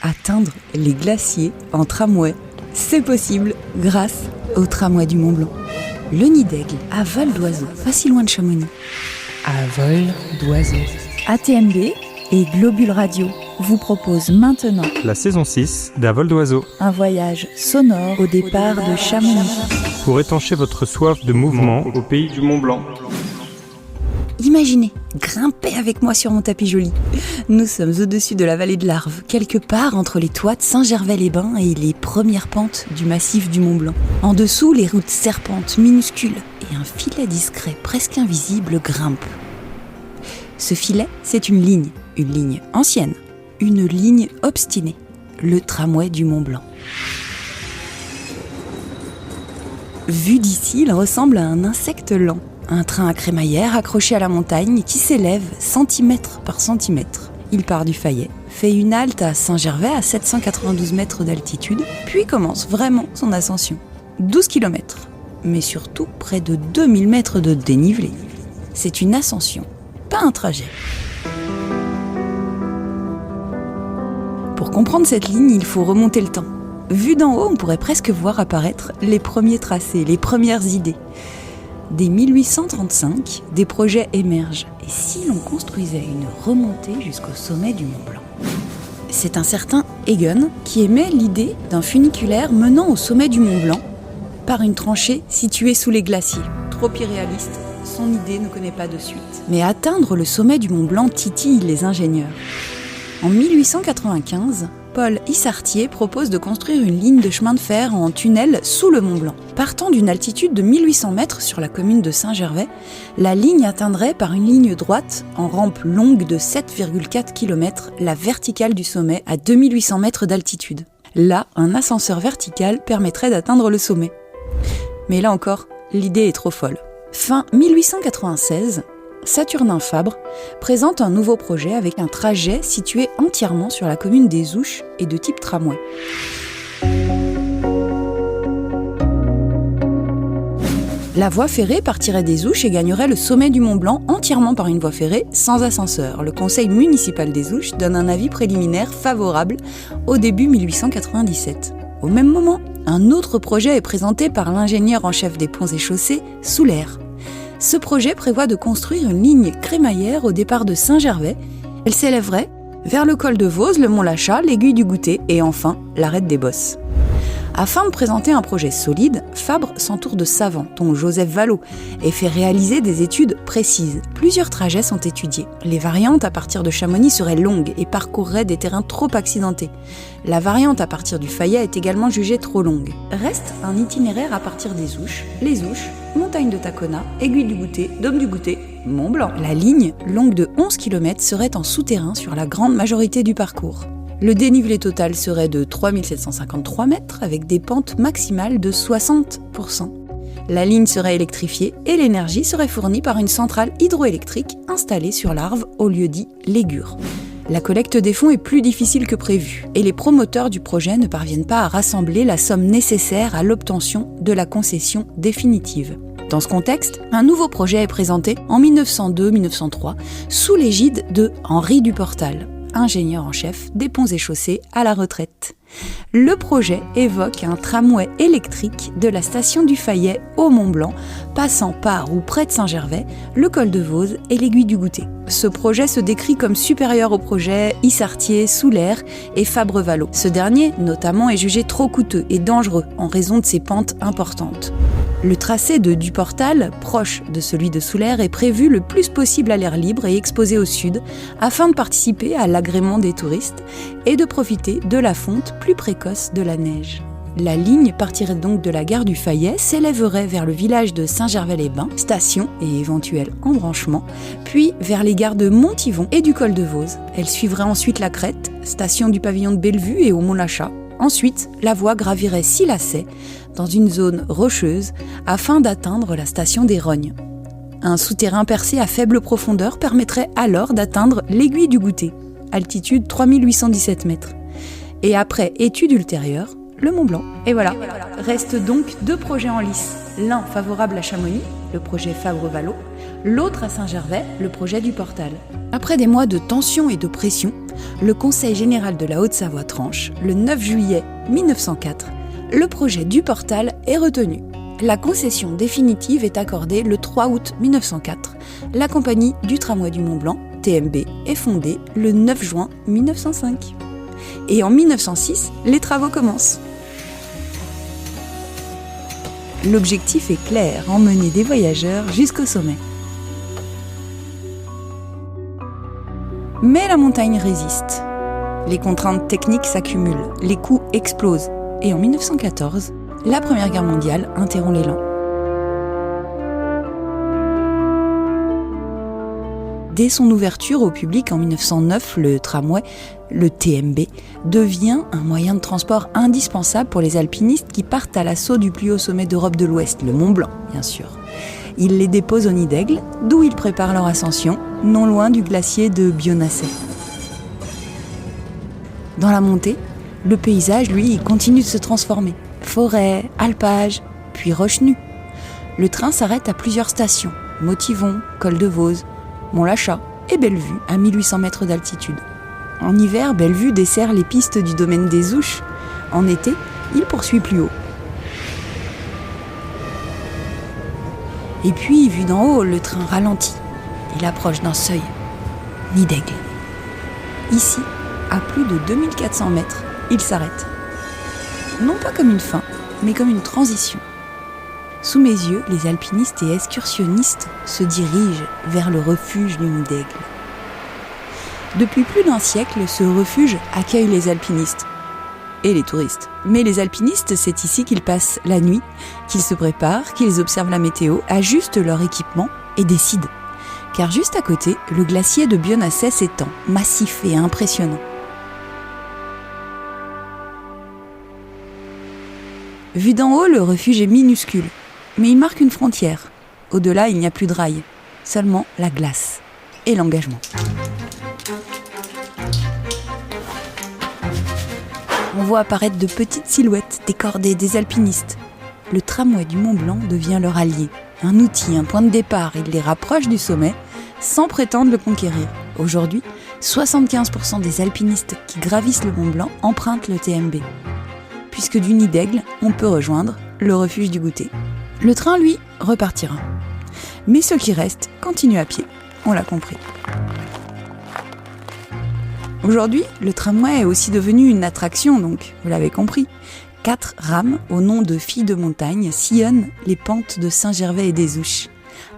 Atteindre les glaciers en tramway, c'est possible grâce au tramway du Mont Blanc. Le nid d'aigle à vol d'oiseau, pas si loin de Chamonix. À vol d'oiseau. ATMB et Globule Radio vous proposent maintenant la saison 6 d'À vol d'oiseau. Un voyage sonore au départ de Chamonix. Pour étancher votre soif de mouvement au pays du Mont Blanc. Imaginez, grimpez avec moi sur mon tapis joli. Nous sommes au-dessus de la vallée de l'Arve, quelque part entre les toits de Saint-Gervais-les-Bains et les premières pentes du massif du Mont Blanc. En dessous, les routes serpentent minuscules et un filet discret, presque invisible, grimpe. Ce filet, c'est une ligne ancienne, une ligne obstinée, le tramway du Mont Blanc. Vu d'ici, il ressemble à un insecte lent. Un train à crémaillère accroché à la montagne qui s'élève centimètre par centimètre. Il part du Fayet, fait une halte à Saint-Gervais à 792 mètres d'altitude, puis commence vraiment son ascension. 12 km, mais surtout près de 2000 mètres de dénivelé. C'est une ascension, pas un trajet. Pour comprendre cette ligne, il faut remonter le temps. Vu d'en haut, on pourrait presque voir apparaître les premiers tracés, les premières idées. Dès 1835, des projets émergent. Et si l'on construisait une remontée jusqu'au sommet du Mont Blanc ? C'est un certain Hagen qui émet l'idée d'un funiculaire menant au sommet du Mont Blanc par une tranchée située sous les glaciers. Trop irréaliste, son idée ne connaît pas de suite. Mais atteindre le sommet du Mont Blanc titille les ingénieurs. En 1895, Paul Issartier propose de construire une ligne de chemin de fer en tunnel sous le Mont Blanc. Partant d'une altitude de 1800 mètres sur la commune de Saint-Gervais, la ligne atteindrait par une ligne droite, en rampe longue de 7,4 km, la verticale du sommet à 2800 mètres d'altitude. Là, un ascenseur vertical permettrait d'atteindre le sommet. Mais là encore, l'idée est trop folle. Fin 1896, Saturnin Fabre présente un nouveau projet avec un trajet situé entièrement sur la commune des Ouches et de type tramway. La voie ferrée partirait des Ouches et gagnerait le sommet du Mont Blanc entièrement par une voie ferrée sans ascenseur. Le conseil municipal des Ouches donne un avis préliminaire favorable au début 1897. Au même moment, un autre projet est présenté par l'ingénieur en chef des ponts et chaussées, Souler. Ce projet prévoit de construire une ligne crémaillère au départ de Saint-Gervais. Elle s'élèverait vers le col de Vose, le mont Lachat, l'aiguille du Goûter et enfin l'arête des Bosses. Afin de présenter un projet solide, Fabre s'entoure de savants, dont Joseph Vallot, et fait réaliser des études précises. Plusieurs trajets sont étudiés. Les variantes à partir de Chamonix seraient longues et parcourraient des terrains trop accidentés. La variante à partir du Fayet est également jugée trop longue. Reste un itinéraire à partir des Ouches, les Ouches, Montagne de Tacona, Aiguille du Goûter, Dôme du Goûter, Mont Blanc. La ligne, longue de 11 km, serait en souterrain sur la grande majorité du parcours. Le dénivelé total serait de 3753 mètres avec des pentes maximales de 60%. La ligne serait électrifiée et l'énergie serait fournie par une centrale hydroélectrique installée sur l'Arve au lieu-dit Légure. La collecte des fonds est plus difficile que prévu et les promoteurs du projet ne parviennent pas à rassembler la somme nécessaire à l'obtention de la concession définitive. Dans ce contexte, un nouveau projet est présenté en 1902-1903 sous l'égide de Henri Duportal, ingénieur en chef des ponts et chaussées à la retraite. Le projet évoque un tramway électrique de la station du Fayet au Mont Blanc, passant par ou près de Saint-Gervais, le col de Vose et l'aiguille du Goûter. Ce projet se décrit comme supérieur au projet Issartier, Souler et Fabre-Vallot. Ce dernier, notamment, est jugé trop coûteux et dangereux en raison de ses pentes importantes. Le tracé de Duportal, proche de celui de Souler, est prévu le plus possible à l'air libre et exposé au sud, afin de participer à l'agrément des touristes et de profiter de la fonte plus précoce de la neige. La ligne partirait donc de la gare du Fayet, s'élèverait vers le village de Saint-Gervais-les-Bains, station et éventuel embranchement, puis vers les gares de Montivon et du col de Vose. Elle suivrait ensuite la crête, station du pavillon de Bellevue et au Mont Lachat. Ensuite, la voie gravirait 6 lacets dans une zone rocheuse afin d'atteindre la station des Rognes. Un souterrain percé à faible profondeur permettrait alors d'atteindre l'aiguille du Goûter, altitude 3817 mètres. Et après étude ultérieure, le Mont Blanc. Et voilà, restent donc 2 projets en lice. L'un favorable à Chamonix, le projet Fabre-Vallot, L'autre à Saint-Gervais, le projet du Portal. Après des mois de tension et de pression, le Conseil général de la Haute-Savoie tranche, le 9 juillet 1904, le projet du Portal est retenu. La concession définitive est accordée le 3 août 1904. La compagnie du tramway du Mont-Blanc, TMB, est fondée le 9 juin 1905. Et en 1906, les travaux commencent. L'objectif est clair, emmener des voyageurs jusqu'au sommet. Mais la montagne résiste. Les contraintes techniques s'accumulent, les coûts explosent. Et en 1914, la Première Guerre mondiale interrompt l'élan. Dès son ouverture au public en 1909, le tramway, le TMB, devient un moyen de transport indispensable pour les alpinistes qui partent à l'assaut du plus haut sommet d'Europe de l'Ouest, le Mont Blanc, bien sûr. Il les dépose au Nid d'Aigle, d'où ils préparent leur ascension, non loin du glacier de Bionnassay. Dans la montée, le paysage, lui, continue de se transformer. Forêt, alpage, puis roches nues. Le train s'arrête à plusieurs stations, Motivon, Col de Vose, Mont-Lachat et Bellevue, à 1800 mètres d'altitude. En hiver, Bellevue dessert les pistes du domaine des Ouches. En été, il poursuit plus haut. Et puis, vu d'en haut, le train ralentit. Il approche d'un seuil, Nid d'Aigle. Ici, à plus de 2400 mètres, il s'arrête. Non pas comme une fin, mais comme une transition. Sous mes yeux, les alpinistes et excursionnistes se dirigent vers le refuge du Nid d'Aigle. Depuis plus d'un siècle, ce refuge accueille les alpinistes et les touristes. Mais les alpinistes, c'est ici qu'ils passent la nuit, qu'ils se préparent, qu'ils observent la météo, ajustent leur équipement et décident. Car juste à côté, le glacier de Bionnassay s'étend, massif et impressionnant. Vu d'en haut, le refuge est minuscule, mais il marque une frontière. Au-delà, il n'y a plus de rails, seulement la glace et l'engagement. On voit apparaître de petites silhouettes décordées des alpinistes. Le tramway du Mont-Blanc devient leur allié. Un outil, un point de départ, il les rapproche du sommet sans prétendre le conquérir. Aujourd'hui, 75% des alpinistes qui gravissent le Mont-Blanc empruntent le TMB. Puisque du Nid d'Aigle, on peut rejoindre le refuge du goûter. Le train, lui, repartira. Mais ceux qui restent continuent à pied, on l'a compris. Aujourd'hui, le tramway est aussi devenu une attraction, donc, vous l'avez compris. 4 rames, au nom de filles de montagne, sillonnent les pentes de Saint-Gervais et des Ouches.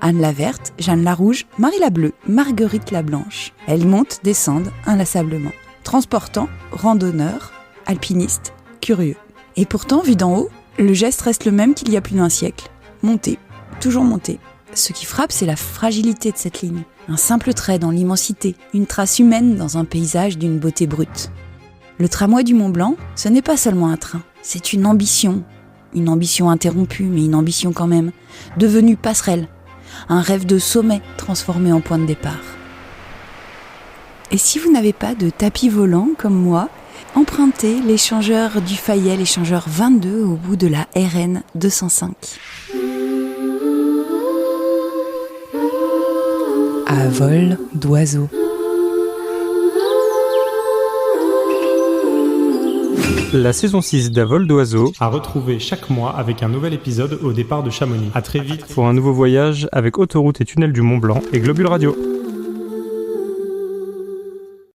Anne la Verte, Jeanne la Rouge, Marie la Bleue, Marguerite la Blanche. Elles montent, descendent inlassablement, transportant randonneurs, alpinistes, curieux. Et pourtant, vu d'en haut, le geste reste le même qu'il y a plus d'un siècle. Monter, toujours monter. Ce qui frappe, c'est la fragilité de cette ligne. Un simple trait dans l'immensité, une trace humaine dans un paysage d'une beauté brute. Le tramway du Mont-Blanc, ce n'est pas seulement un train, c'est une ambition interrompue, mais une ambition quand même, devenue passerelle, un rêve de sommet transformé en point de départ. Et si vous n'avez pas de tapis volant comme moi, empruntez l'échangeur du Fayet, l'échangeur 22 au bout de la RN 205. À vol d'oiseau. La saison 6 d'À vol d'oiseau à retrouver chaque mois avec un nouvel épisode au départ de Chamonix. À très vite pour un nouveau voyage avec Autoroute et Tunnel du Mont Blanc et Globule Radio.